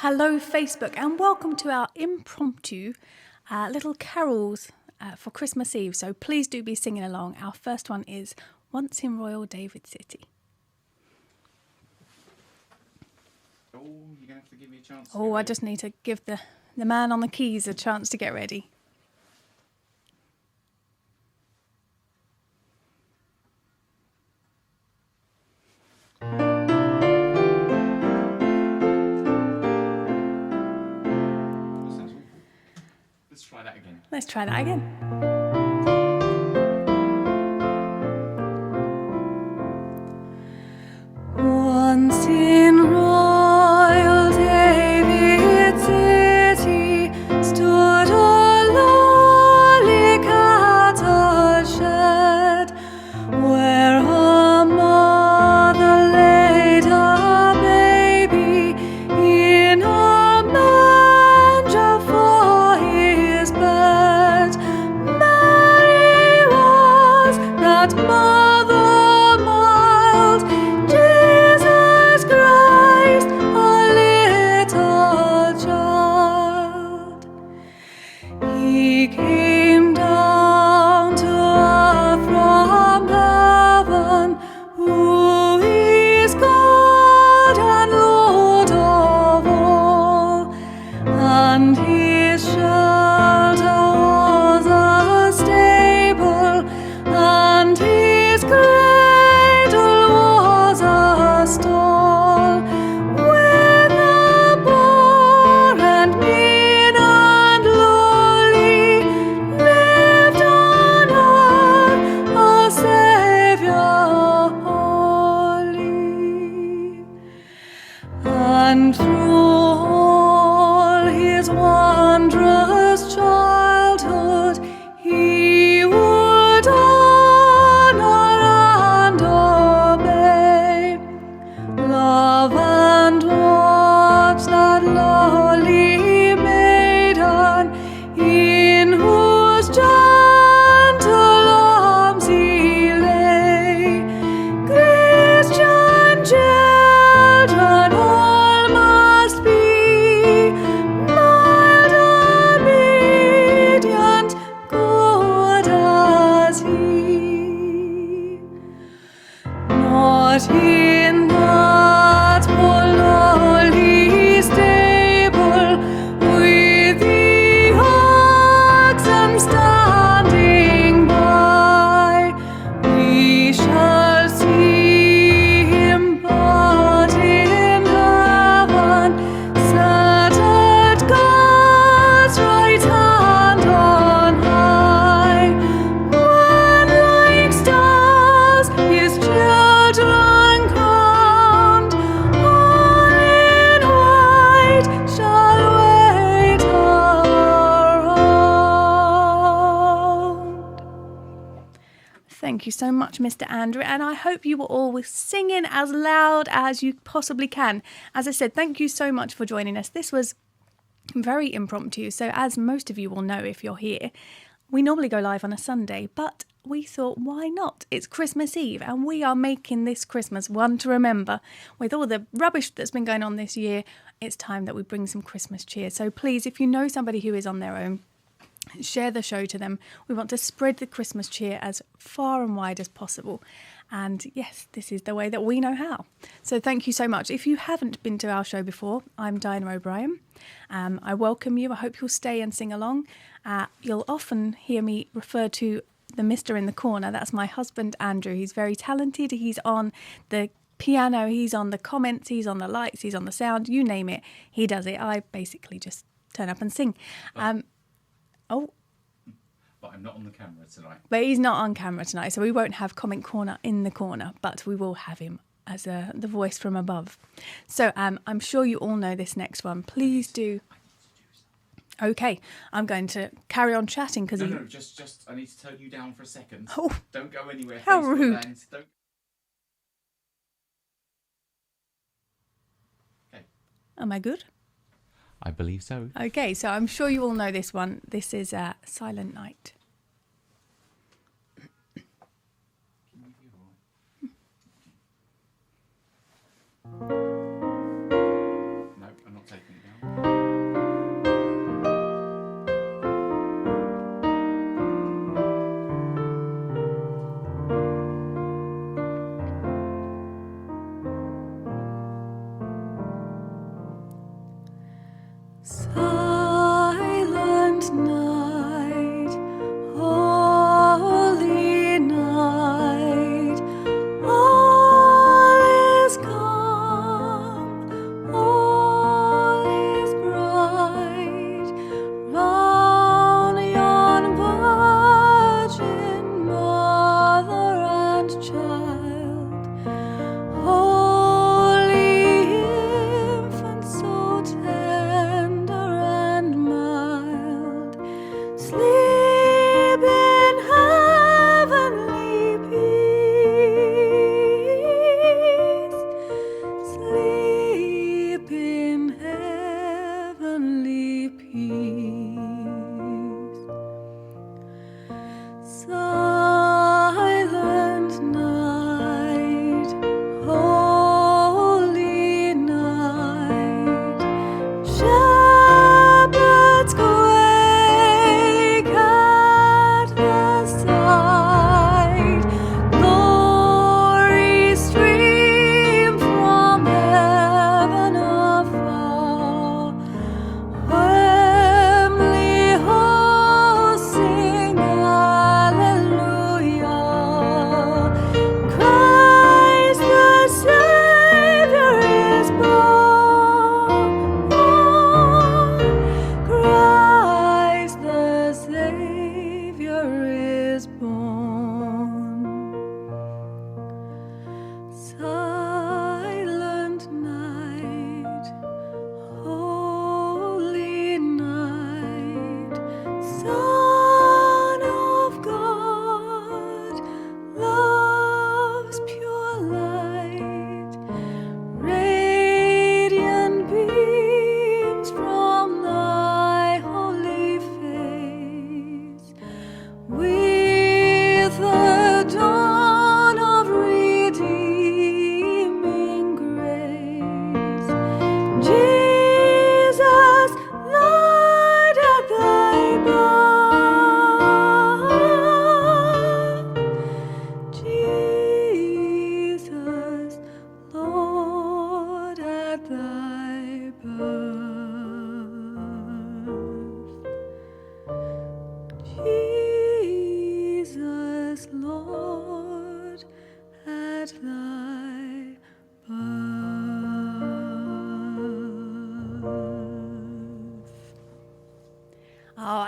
Hello, Facebook, and welcome to our impromptu little carols for Christmas Eve. So please do be singing along. Our first one is Once in Royal David City. Oh, you're going to have to give me a chance. Oh, I just need to give the man on the keys a chance to get ready. Let's try that again. Let's try that again. Once in Royal David City stood a lowly cattle shed, where a mother laid a baby in a manger for his bed. Mary was that mother mild, Jesus Christ, a little child. He came down to earth from heaven, who is God and Lord of all, and his shelter was a stable, and his cradle was a stall, with the poor and mean and lowly lived on earth a Saviour holy. And through all his wondrous childhood, he would honor and obey, love and watch that lowly maiden, in whose gentle arms he lay. Christian children all must be mild, obedient, good as he. Not in that poor lowly stable, with the oxen standing by, we shall see him, but in heaven, set at God's right hand on high, when like stars his children crowned, all in white shall wait around. Thank you so much, Mr. Andrew, and I hope you were all singing as loud as you possibly can. As I said, thank you so much for joining us. This was very impromptu, so as most of you will know if you're here, we normally go live on a Sunday, but we thought, why not? It's Christmas Eve, and we are making this Christmas one to remember. With all the rubbish that's been going on this year, it's time that we bring some Christmas cheer. So please, if you know somebody who is on their own, share the show to them. We want to spread the Christmas cheer as far and wide as possible. And yes, this is the way that we know how. So thank you so much. If you haven't been to our show before, I'm Diana O'Brien. I welcome you. I hope you'll stay and sing along. You'll often hear me refer to the Mr. in the corner. That's my husband, Andrew. He's very talented. He's on the piano, he's on the comments, he's on the lights, he's on the sound, you name it. He does it. I basically just turn up and sing. But I'm not on the camera tonight. But he's not on camera tonight, so we won't have Comment Corner in the corner, but we will have him as the voice from above. So I'm sure you all know this next one. Please do. Okay, I'm going to carry on chatting because No, just I need to turn you down for a second. Oh, don't go anywhere. How Facebook rude. Land. Don't. Okay. Am I good? I believe so. Okay, so I'm sure you all know this one. This is Silent Night. No, I'm not taking it down.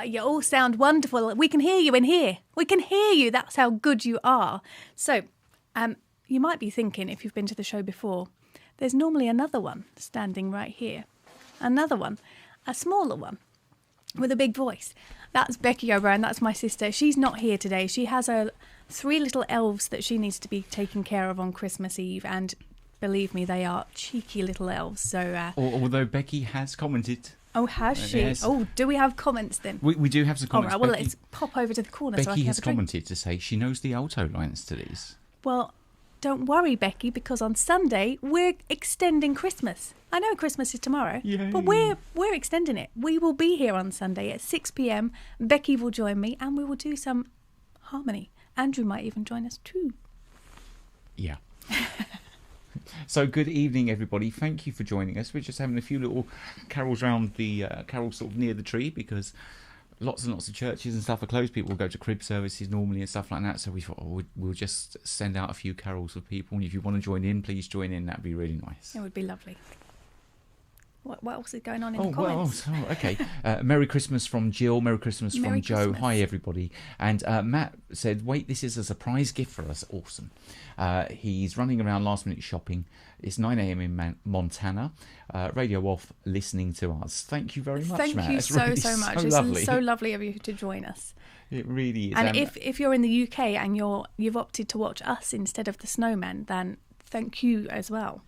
You all sound wonderful. We can hear you in here. We can hear you. That's how good you are. So, you might be thinking, if you've been to the show before, there's normally another one standing right here. Another one, a smaller one, with a big voice. That's Becky O'Brien. That's my sister. She's not here today. She has her 3 little elves that she needs to be taken care of on Christmas Eve, and believe me, they are cheeky little elves. So, although Becky has commented. Oh, has she? Yes. Oh, do we have comments then? We do have some comments. All right, well, Becky, let's pop over to the corner so I Becky can has have a drink. commented to say she knows the alto lines to these. Well, don't worry, Becky, because on Sunday we're extending Christmas. I know Christmas is tomorrow, Yay. but we're extending it. We will be here on Sunday at 6 p.m. Becky will join me and we will do some harmony. Andrew might even join us too. Yeah. So good evening, everybody. Thank you for joining us. We're just having a few little carols around the carols sort of near the tree, because lots and lots of churches and stuff are closed. People will go to crib services normally and stuff like that. So we thought, we'll just send out a few carols for people. And if you want to join in, please join in. That'd be really nice. It would be lovely. What else is going on in the comments? Okay. Merry Christmas from Jill. Merry Christmas Merry from Joe. Christmas. Hi, everybody. And Matt said, wait, this is a surprise gift for us. Awesome. He's running around last minute shopping. It's 9 a.m. in Montana. Radio off, listening to us. Thank you very much, Thank Matt. you It's so, really so much. lovely. It's so lovely of you to join us. It really is. And if you're in the UK and you've opted to watch us instead of the snowman, then thank you as well.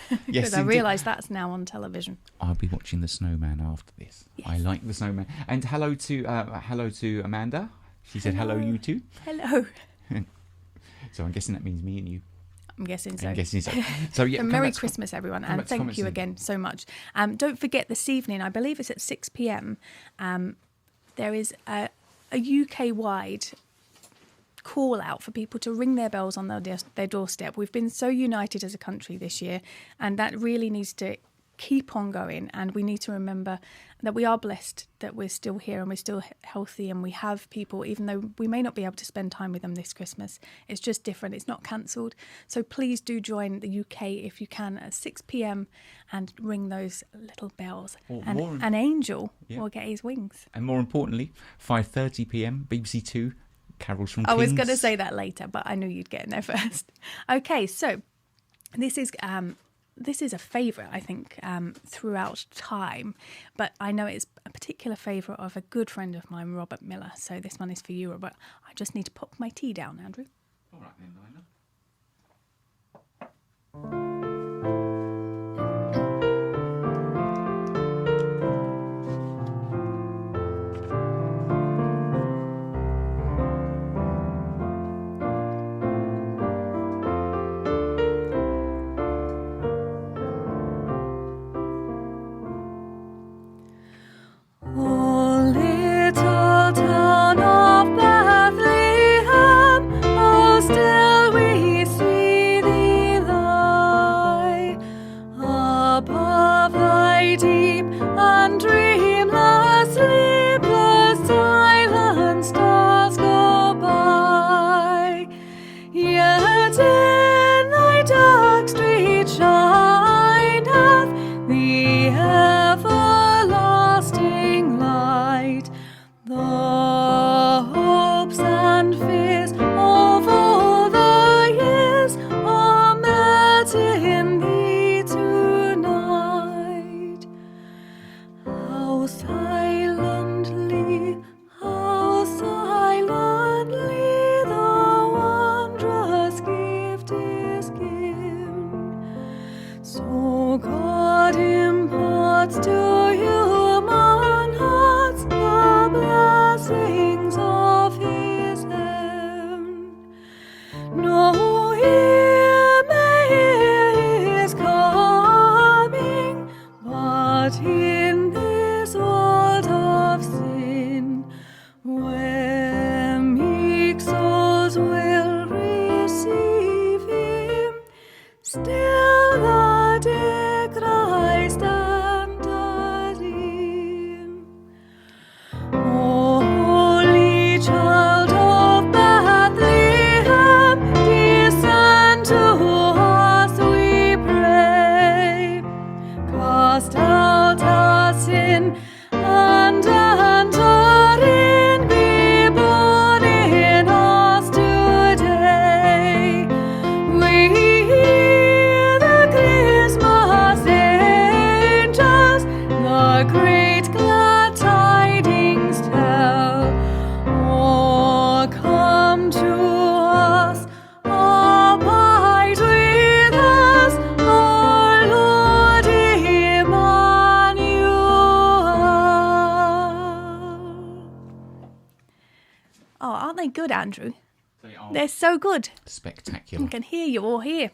Yes, Because I indeed. realise that's now on television. I'll be watching the snowman after this. Yes. I like the snowman. And hello to Amanda. She said hello, you too. Hello. So I'm guessing that means me and you. I'm guessing so. I'm guessing so. So yeah, And Merry Christmas, everyone, come and back to thank comments you in. again so much. Don't forget this evening, I believe it's at 6 p.m. There is a UK-wide call out for people to ring their bells on their doorstep. We've been so united as a country this year, and that really needs to keep on going. And we need to remember that we are blessed that we're still here and we're still healthy, and we have people, even though we may not be able to spend time with them this Christmas. It's just different. It's not cancelled. So please do join the UK if you can at 6 p.m. and ring those little bells. Or And more- an angel Yeah. will get his wings. And more importantly, 5:30 p.m. BBC Two, carols from I was Kings. going to say that later, but I knew you'd get in there first. Okay, so this is a favourite, I think, throughout time, but I know it's a particular favourite of a good friend of mine, Robert Miller. So this one is for you, Robert. I just need to pop my tea down, Andrew. All right then, Lina. Oh, little town of Bethlehem, how still we unto us. Abide with us, our Lord Emmanuel. Oh, aren't they good, Andrew? They are They're so good. spectacular. I can hear you all here.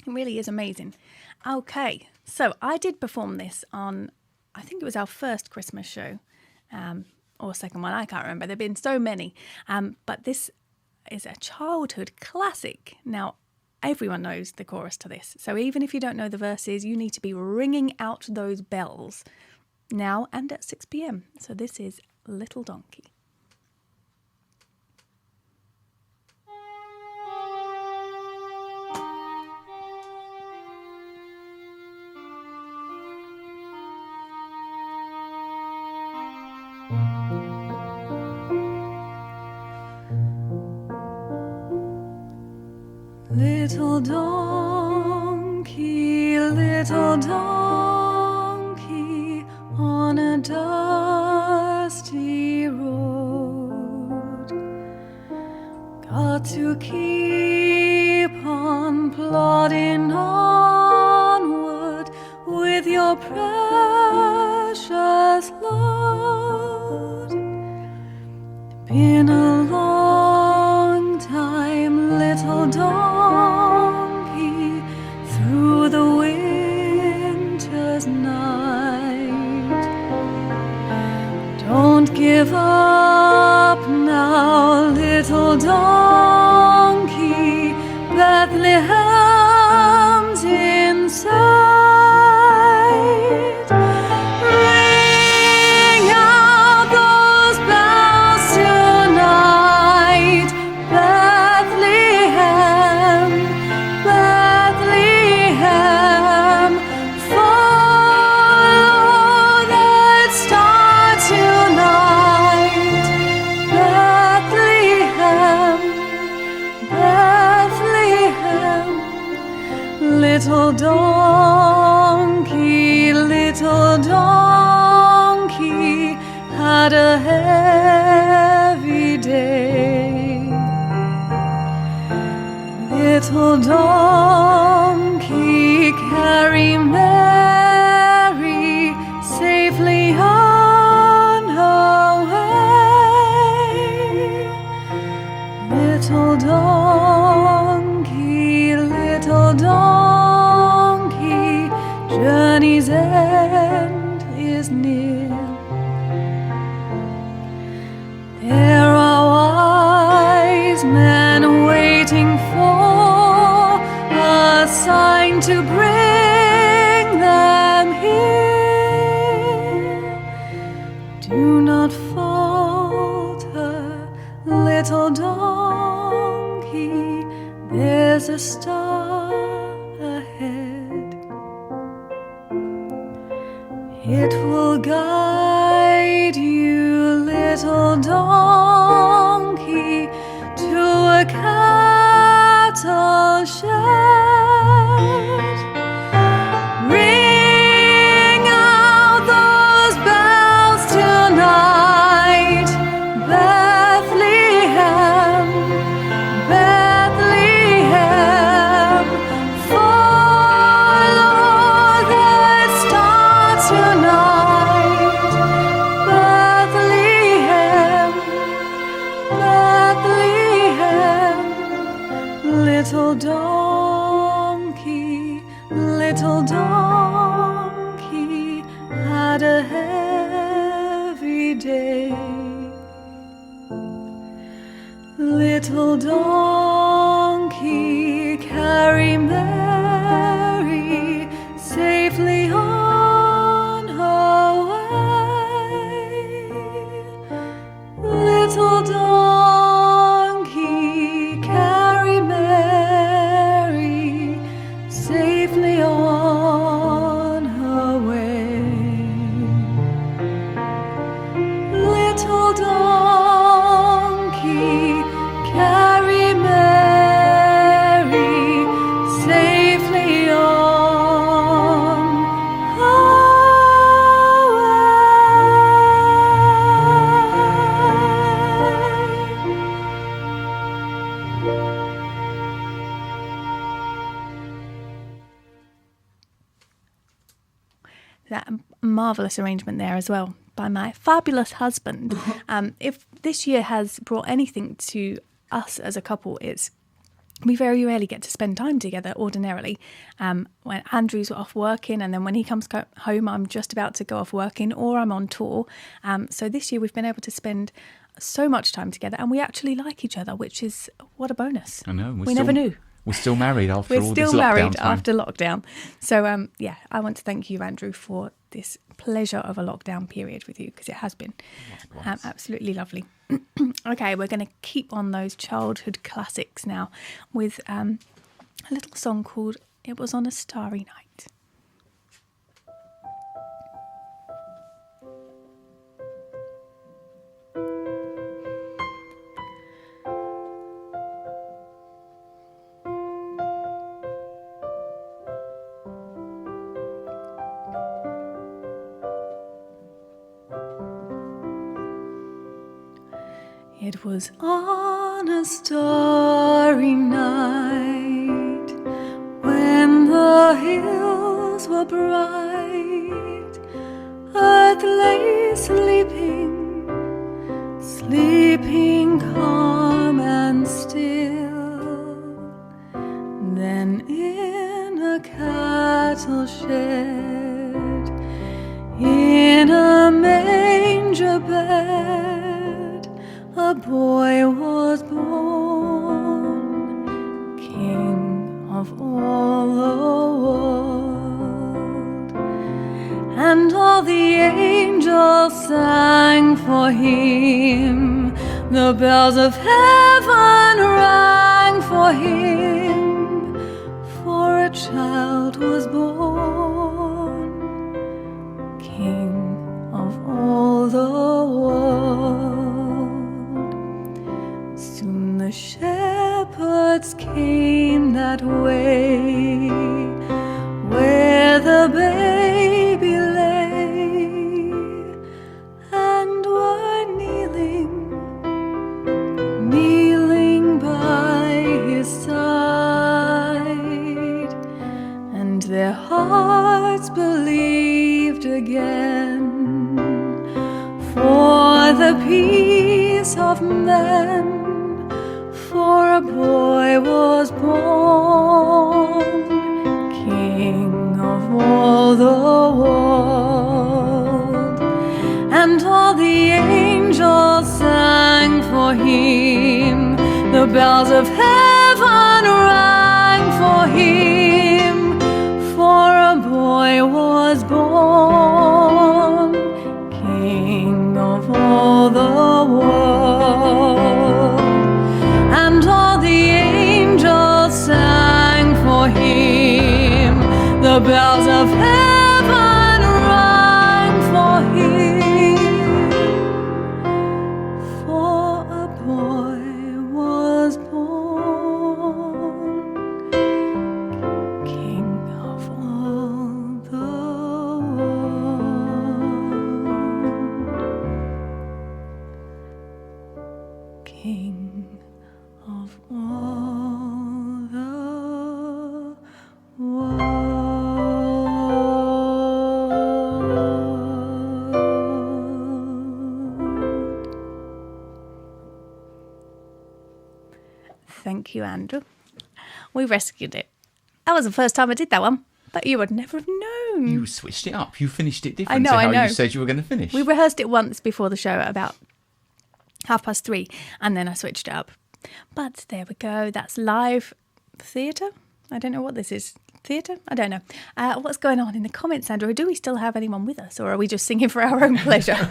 It really is amazing. Okay, so I did perform this on, I think it was our first Christmas show, or second one, I can't remember. There have been so many. But this is a childhood classic. Now, everyone knows the chorus to this. So even if you don't know the verses, you need to be ringing out those bells now and at 6 p.m. So this is Little Donkey. Little donkey, on a dusty road, got to keep on plodding onward with your precious load. Been a long time, little donkey, through the winter's night. Don't give up now, little donkey, Bethlehem's in sight. Ring out those bells tonight, Bethlehem, Bethlehem. Follow that star tonight, Bethlehem, Bethlehem. Little donkey had a heavy day. Little donkey, carry Mary safely on her way. Little donkey, journey's end is near. There are wise men waiting for a sign to bring them here. Do not falter, little donkey, there's a star ahead. It will guide you, little donkey, to a cattle shed. Ring out those bells tonight, Bethlehem, Bethlehem. Follow that star tonight, Bethlehem, Bethlehem. Little donkey had a heavy day. Little donkey, carry Mary safely on her way. Little donkey, carry Mary safely on her way. Little donkey, carry Mary safely that marvellous arrangement there as well by my fabulous husband. If this year has brought anything to us as a couple, it's we very rarely get to spend time together ordinarily. When Andrew's off working, and then when he comes home, I'm just about to go off working or I'm on tour. So this year we've been able to spend so much time together, and we actually like each other, which is what a bonus. I know. We never knew. We're still married after all this lockdown. We're still married time. after lockdown. So, yeah, I want to thank you, Andrew, for this pleasure of a lockdown period with you, because it has been absolutely lovely. Okay, we're going to keep on those childhood classics now with a little song called It Was on a Starry Night. It was on a starry night when the hills were bright, earth lay sleeping, sleeping calm and still. Then in a cattle shed, in a manger bed, a boy was born, King of all the world. And all the angels sang for him, the bells of heaven rang for him, for a child was born, King of all the world. Soon the shepherds came that way, where the baby lay, and were kneeling by his side, and their hearts believed again, for the peace of men, for a boy was born, King of all the world. And all the angels sang for him, the bells of heaven rang for him, for a boy was born, King of all the world. And all the angels sang for him, the bells of heaven rang for him, for a boy was born, King of all the world. King of all the world. Thank you, Andrew. We rescued it. That was the first time I did that one, but you would never have known. You switched it up. You finished it different I know, to how I know. you said you were going to finish. We rehearsed it once before the show at about 3:30, and then I switched it up. But there we go. That's live theatre. I don't know what this is. Theatre? I don't know. What's going on in the comments, Andrew? Do we still have anyone with us, or are we just singing for our own pleasure?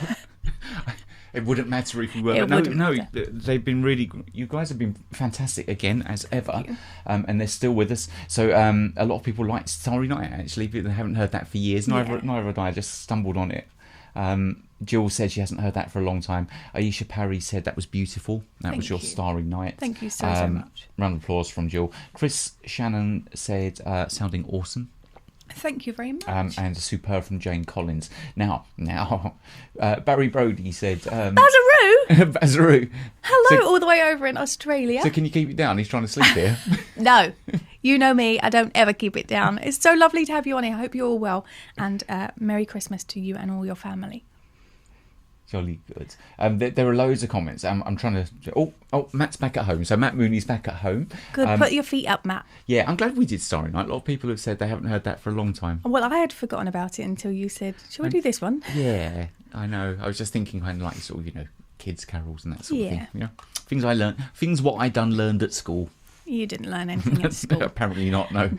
It wouldn't matter if we were. It No, wouldn't no, matter. they've been really. You guys have been fantastic again, as ever, and they're still with us. So a lot of people like Starry Night. Actually, they haven't heard that for years. Neither had I. I just stumbled on it. Jill said she hasn't heard that for a long time. Aisha Parry said that was beautiful. That was your Starry Night. Thank you so much. Round of applause from Jill. Chris Shannon said sounding awesome. Thank you very much. And a superb from Jane Collins. Now, Barry Brody said... Bazaroo! Bazaroo. Hello, all the way over in Australia. So can you keep it down? He's trying to sleep here. No, You know me, I don't ever keep it down. It's so lovely to have you on here. I hope you're all well. And Merry Christmas to you and all your family. Jolly good. There are loads of comments. I'm trying to... Oh, Matt's back at home. So Matt Mooney's back at home. Good. Put your feet up, Matt. Yeah, I'm glad we did Starry Night. A lot of people have said they haven't heard that for a long time. Well, I had forgotten about it until you said, shall we do this one? Yeah, I know. I was just thinking kind of like sort of, kids' carols and that sort of thing. Yeah. Things I learned. Things what I learned at school. You didn't learn anything at school. Apparently not, no.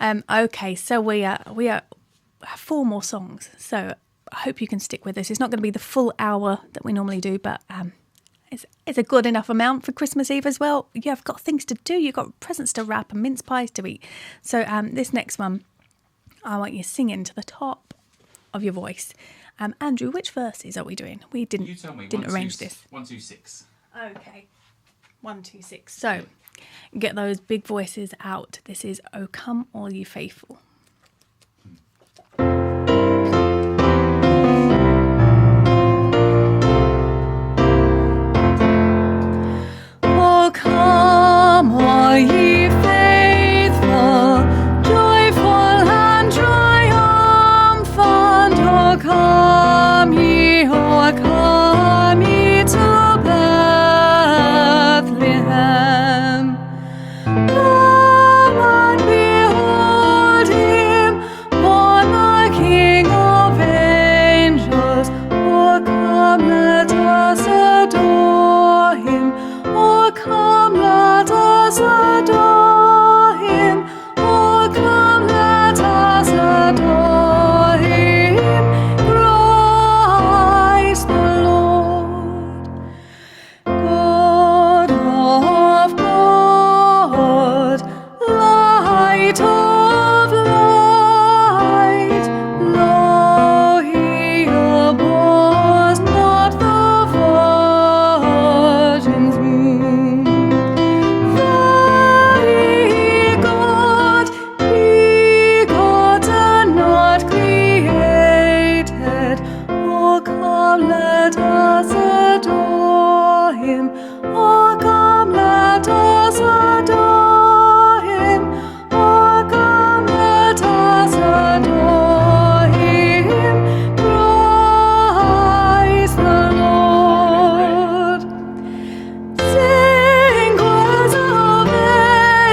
No. Okay, so we are 4 more songs. So I hope you can stick with us. It's not going to be the full hour that we normally do, but it's a good enough amount for Christmas Eve as well. You've got things to do. You've got presents to wrap and mince pies to eat. So this next one, I want you singing to the top of your voice. Andrew, which verses are we doing? We didn't arrange this. 1, 2, 6. Okay. 1, 2, 6. So get those big voices out. This is "O Come All You Faithful." Oh, come all ye faithful, joyful and triumphant. Oh, come ye to Bethlehem. Come and behold him, born the King of angels. Oh, come, let us adore him. Oh, come, let us adore him. Oh, come, let us adore him. Christ the Lord. God of God, light of light, lo, he abhors not the virgin's womb. Very God, begotten, not created. Oh, come, let us adore him. Oh, come, let us adore him. Oh, come, let us adore him. Christ the Lord. Sing, choirs of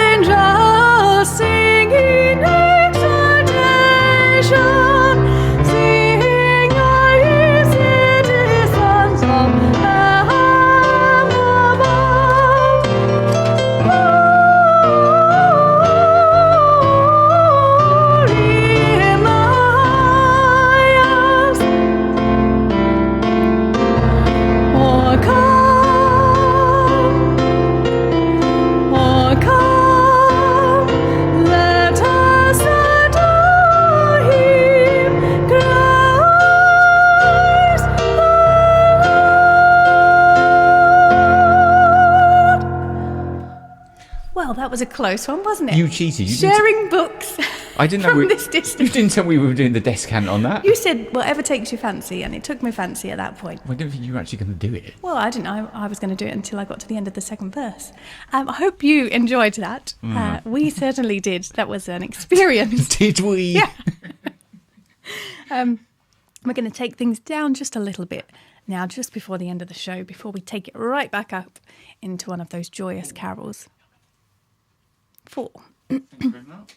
angels, singing exaltation. Sing, ye citizens of heaven above. Glory in the highest. Oh, come, let us adore him, Christ the Lord. Well, that was a close one, wasn't it? You cheated. You Sharing books I didn't know from we- this You distance. didn't tell me we were doing the descant on that. You said whatever takes your fancy, and it took my fancy at that point. I didn't think you were actually going to do it. Well, I didn't know I was going to do it until I got to the end of the second verse. I hope you enjoyed that. We certainly did. That was an experience. Did we? Yeah. We're going to take things down just a little bit now, just before the end of the show, before we take it right back up into one of those joyous carols. 4. Thank you very much.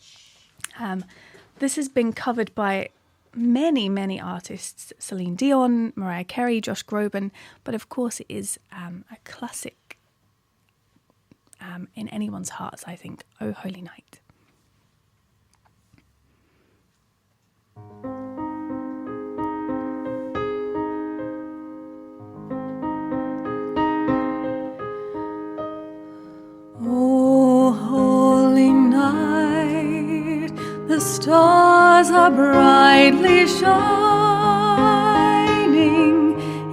This has been covered by many, many artists. Celine Dion, Mariah Carey, Josh Groban. But of course it is a classic in anyone's hearts, I think. Oh, Holy Night. Oh, holy night, the stars are brightly shining.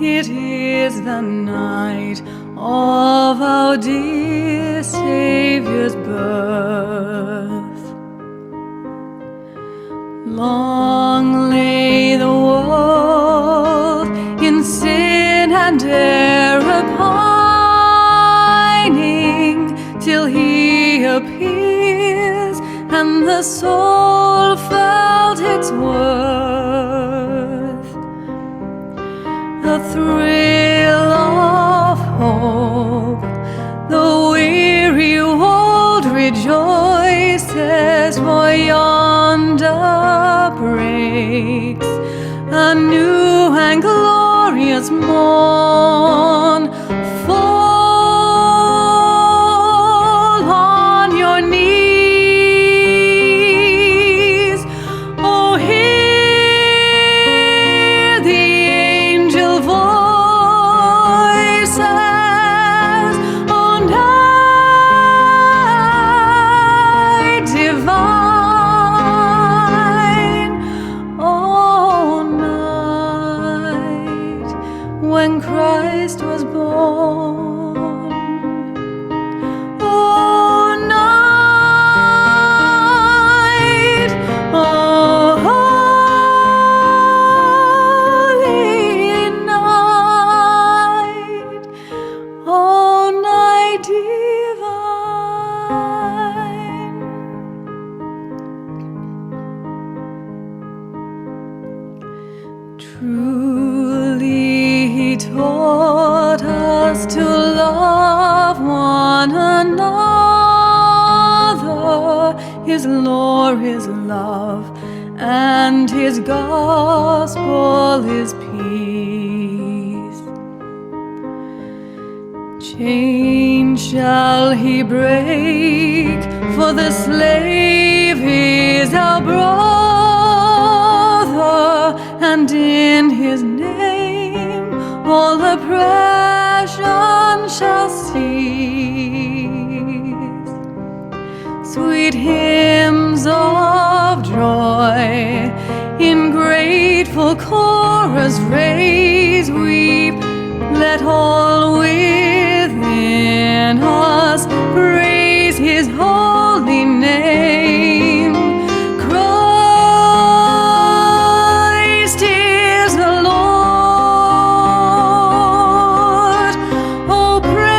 It is the night of our dear Saviour's birth. Long lay the world in sin and error pining, till he appeared and the soul felt its worth. A thrill of hope, the weary world rejoices, for yonder breaks a new and glorious morn. Fall on your knees, oh, hear the angel voices, oh, night divine, oh, night when Christ was born. Oh, night, oh, holy night, oh, night divine. Truly he taught us to love one another. His lore is love, and his gospel is peace. Chains shall he break, for the slave is our brother, and in his name all oppression shall cease. Sweet hymns of joy in grateful chorus raise, weep, let all within us praise his holy name. Christ is the Lord. Oh, praise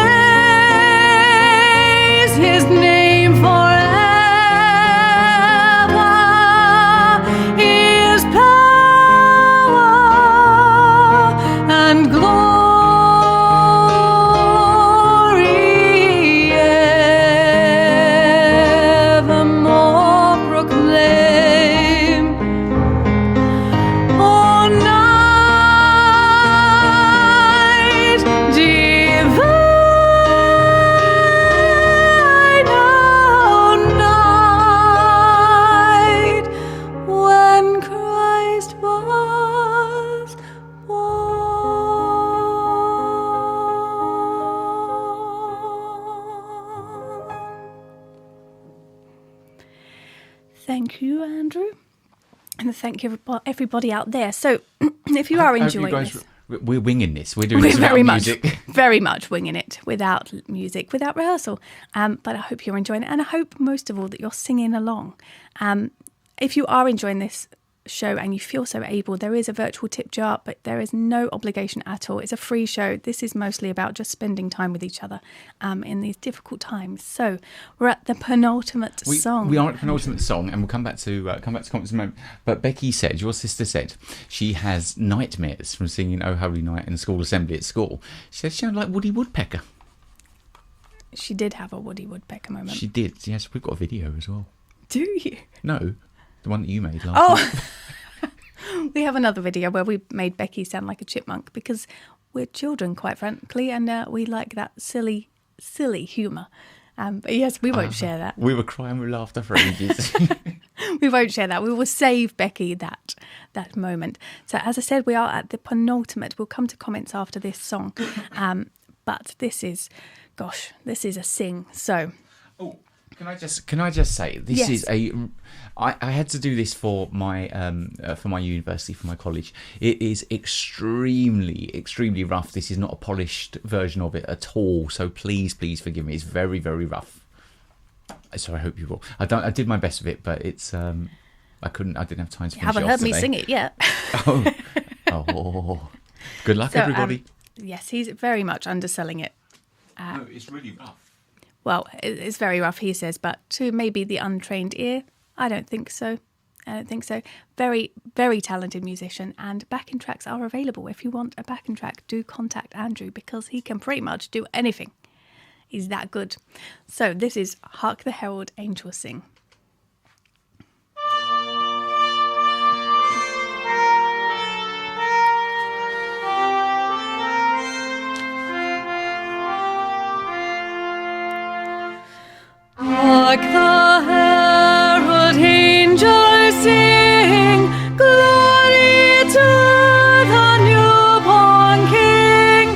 his name forever. His power and glory evermore proclaim. Oh, night divine, oh, night when Christ was born. Thank you, Andrew. And thank you, everybody out there. So, if you are enjoying this, We're winging this. We're doing we're this without very much, music. very much winging it without music, without rehearsal. But I hope you're enjoying it, and I hope most of all that you're singing along. If you are enjoying this show and you feel so able, there is a virtual tip jar, but there is no obligation at all. It's a free show. This is mostly about just spending time with each other in these difficult times. So we're at the penultimate song. We are at the penultimate song, and we'll come back to comments in a moment. But Becky said, your sister said, she has nightmares from singing "Oh Holy Night" in school assembly at school. She said she sounded like Woody Woodpecker. She did have a Woody Woodpecker moment. She did. Yes, we've got a video as well. Do you? No, the one that you made last night. We have another video where we made Becky sound like a chipmunk because we're children, quite frankly, and we like that silly humour. But yes, we won't share that. We were crying with laughter for ages. We won't share that. We will save Becky that moment. So as I said, we are at the penultimate. We'll come to comments after this song. But this is a sing. So... Oh, can I just say this Yes. is I had to do this for my university, for my college. It is extremely rough. This is not a polished version of it at all. So please forgive me. It's very rough. So I hope you will. I did my best of it, but it's I didn't have time to finish it off haven't heard today. me sing it yet. Oh. Good luck, So, everybody. Yes, he's very much underselling it. No, it's really rough. Well, it's very rough, he says, but to maybe the untrained ear, I don't think so. Very, very talented musician, and backing tracks are available. If you want a backing track, do contact Andrew because he can pretty much do anything. He's that good. So this is Hark the Herald Angels Sing. Hark the herald angels sing, glory to the newborn King,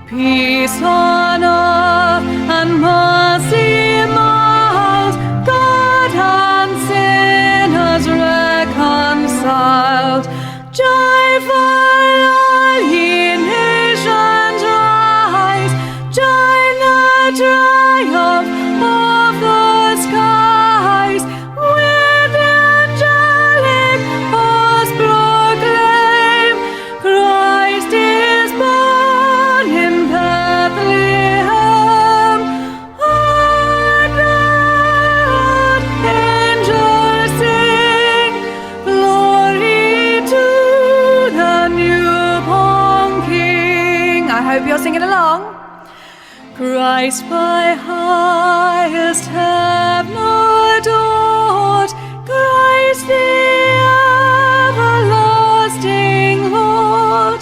peace on earth and mercy mild, God and sinners reconciled. Joyful all ye nations rise, join the triumph of the skies, with angelic hosts proclaim, Christ is born in Bethlehem. Hark the angels sing, glory to the newborn King. I hope you're singing along. Christ by highest heaven adored, Christ the everlasting Lord.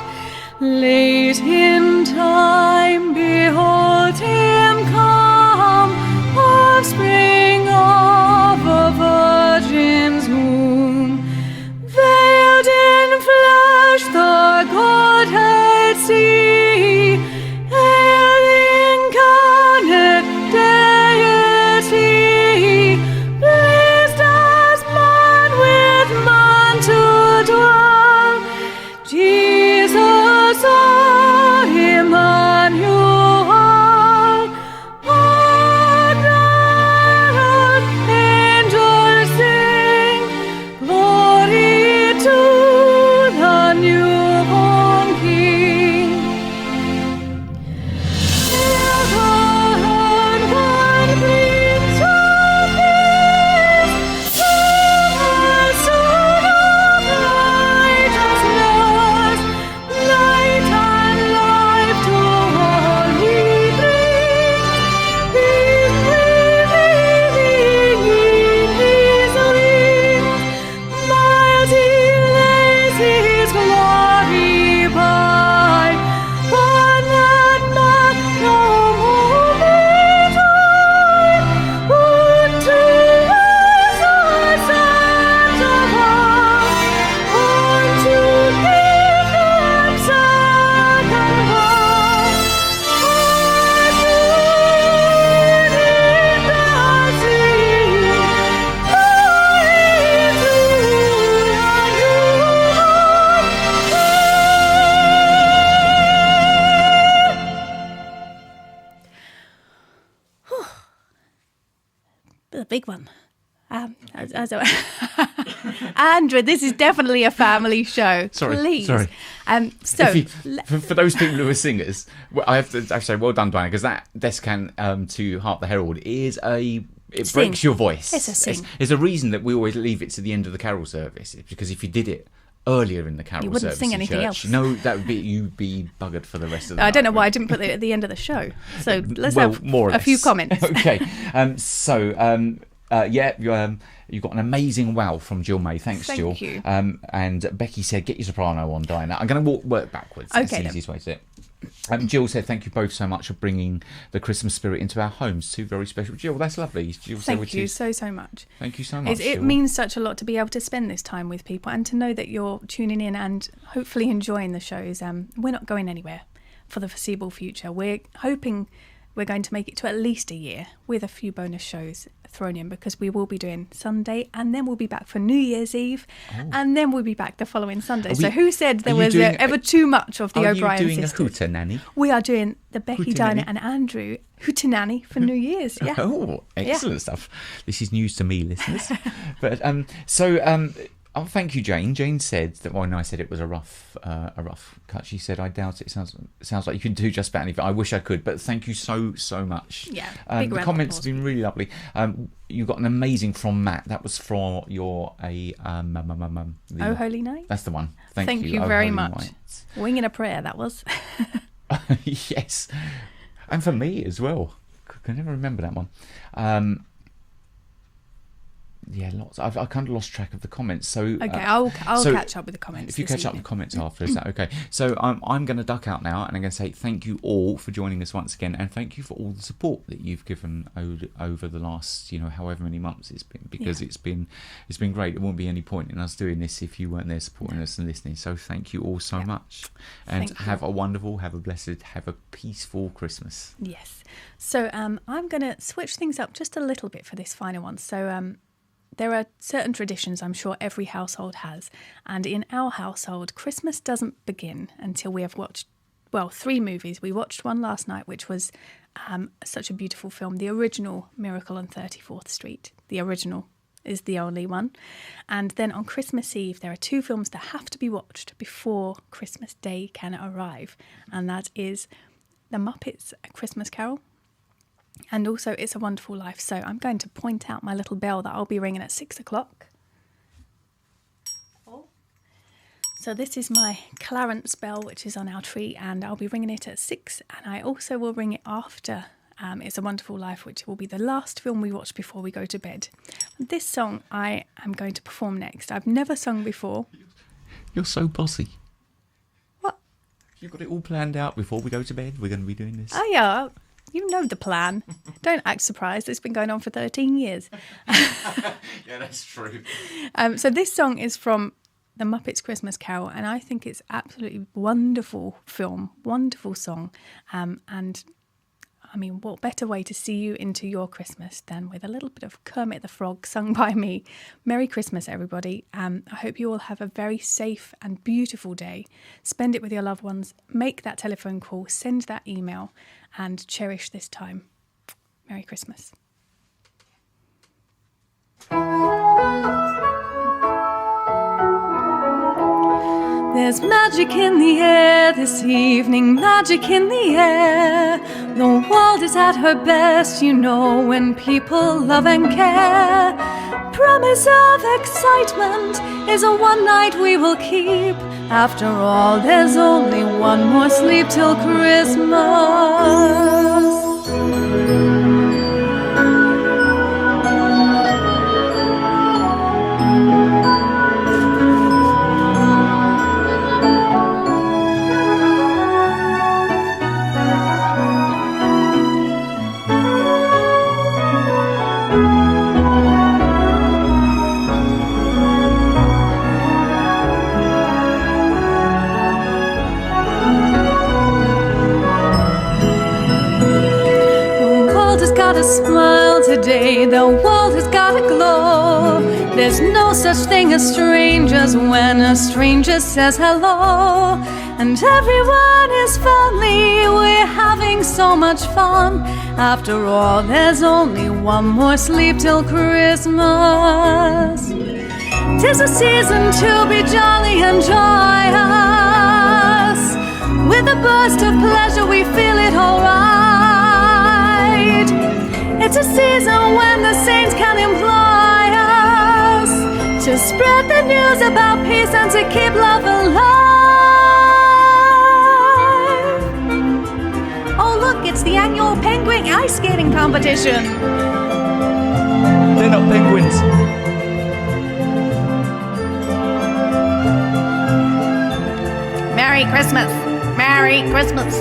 Late in time, behold him come, offspring of a virgin's womb. Veiled in flesh, the Godhead see, hail the incarnate deity, pleased as man with man to dwell. Jesus, our Emmanuel. Hark the angels sing, glory to the newborn King. The big one. Andrew, this is definitely a family show. Please. Sorry. So For those people who are singers, I have to say, well done, Diana, because that descant to Hark the Herald is it breaks your voice. It's a sing. There's a reason that we always leave it to the end of the carol service. It's because if you did it earlier in the carol you wouldn't service sing in anything church, else. no, you'd be buggered for the rest of the night. I don't know why I didn't put it at the end of the show. So let's have more or a few less. comments. Okay. You got an amazing wow from Jill May. Thanks, Jill. Thank you. And Becky said, get your soprano on, Diana. I'm going to work backwards. That's Okay, the easiest way to do it. Jill said, thank you both so much for bringing the Christmas spirit into our homes. Two very special. Jill, that's lovely. Jill said, Thank you so much. Thank you so much. It Jill. means such a lot to be able to spend this time with people and to know that you're tuning in and hopefully enjoying the shows. We're not going anywhere for the foreseeable future. We're hoping we're going to make it to at least a year with a few bonus shows thrown in, because we will be doing Sunday and then we'll be back for New Year's Eve and then we'll be back the following Sunday. So who said there was ever too much of the O'Brien sisters? Are you doing a hootenanny? We are doing the Becky, Hootenanny? Diana and Andrew hootenanny for New Year's. Yeah. Oh, excellent stuff. This is news to me, listeners. But Oh, thank you, Jane. Jane said that when I said it was a rough cut, she said, "I doubt it. Sounds like you can do just about anything. I wish I could, but thank you so much." Yeah, the comments have been really lovely. You got an amazing from Matt. That was for your Oh Holy Night. That's the one. Thank you Oh, very Holy much. Night. Winging a prayer, that was. Yes, and for me as well. I can never remember that one. Yeah, lots. I've kind of lost track of the comments. So Okay, I'll catch up with the comments. If you catch up with the comments after, is that okay? So I'm going to duck out now, and I'm going to say thank you all for joining us once again, and thank you for all the support that you've given over the last, however many months it's been, because it's been great. There won't be any point in us doing this if you weren't there supporting us and listening. So thank you all so much, and have a wonderful, have a blessed, have a peaceful Christmas. Yes. So I'm going to switch things up just a little bit for this final one. So there are certain traditions I'm sure every household has. And in our household, Christmas doesn't begin until we have watched, 3 movies. We watched one last night, which was such a beautiful film, the original Miracle on 34th Street. The original is the only one. And then on Christmas Eve, there are 2 films that have to be watched before Christmas Day can arrive. And that is The Muppets: A Christmas Carol, and also It's a Wonderful Life. So I'm going to point out my little bell that I'll be ringing at 6 o'clock. So this is my Clarence bell, which is on our tree, and I'll be ringing it at 6. And I also will ring it after It's a Wonderful Life, which will be the last film we watch before we go to bed. This song I am going to perform next. I've never sung before. You're so bossy. What? You've got it all planned out before we go to bed. We're going to be doing this. Oh yeah. You know the plan. Don't act surprised. It's been going on for 13 years. Yeah, that's true. So this song is from The Muppets Christmas Carol, and I think it's absolutely wonderful film, wonderful song. And I mean, what better way to see you into your Christmas than with a little bit of Kermit the Frog sung by me. Merry Christmas, everybody. I hope you all have a very safe and beautiful day. Spend it with your loved ones. Make that telephone call. Send that email. And cherish this time. Merry Christmas. There's magic in the air this evening, magic in the air. The world is at her best, when people love and care. Promise of excitement is a one night we will keep. After all, there's only one more sleep till Christmas. Smile today, the world has got a glow. There's no such thing as strangers when a stranger says hello. And everyone is family, we're having so much fun. After all, there's only one more sleep till Christmas. 'Tis a season to be jolly and joyous. With a burst of pleasure we feel it alright. It's a season when the saints can employ us to spread the news about peace and to keep love alive. Oh look, it's the annual penguin ice skating competition. They're not penguins. Merry Christmas. Merry Christmas.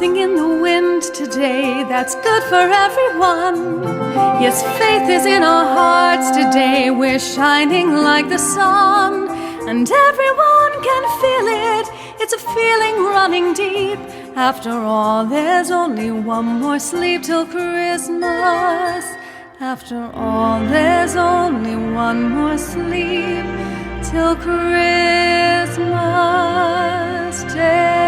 In the wind today that's good for everyone. Yes, faith is in our hearts today. We're shining like the sun, and everyone can feel it. It's a feeling running deep. After all, there's only one more sleep till Christmas. After all, there's only one more sleep till Christmas Day.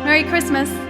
Merry Christmas.